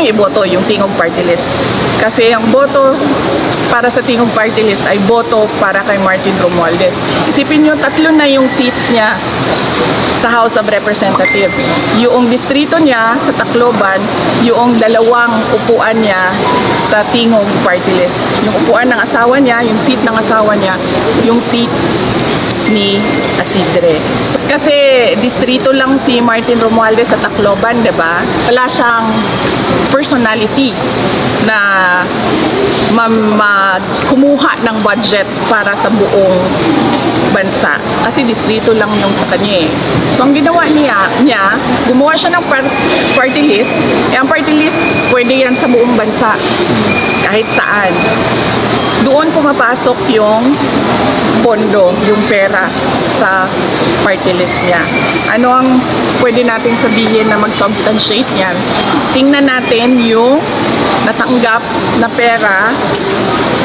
niyo iboto yung Tingog Party List. Kasi ang boto para sa Tingog Party List ay boto para kay Martin Romualdez. Isipin niyo, 3 na yung seats niya sa House of Representatives. Yung distrito niya sa Tacloban, yung 2 upuan niya sa Tingog Party List. Yung upuan ng asawa niya, yung seat ng asawa niya, yung seat ni Isidre. So, kasi distrito lang si Martin Romualdez sa Tacloban, 'di ba? Wala siyang personality na kumuha ng budget para sa buong bansa. Kasi distrito lang yung sa kanya eh. So ang ginawa niya gumawa siya ng party list. Eh, ang party list, pwede yan sa buong bansa. Kahit saan. Doon pumapasok yung pondo, yung pera sa party list niya. Ano ang pwede nating sabihin na mag-substantiate yan? Tingnan natin yung natanggap na pera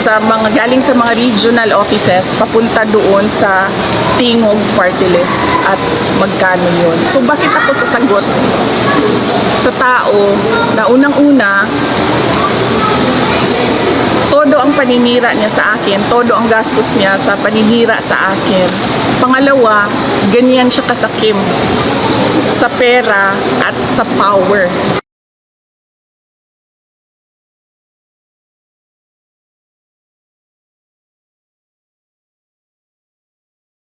sa galing sa mga regional offices papunta doon sa Tingog Party List at magkano yun. So bakit ako sasagot sa tao na unang-una todo ang paninira niya sa akin, todo ang gastos niya sa paninira sa akin. Pangalawa, ganyan siya kasakim sa pera at sa power.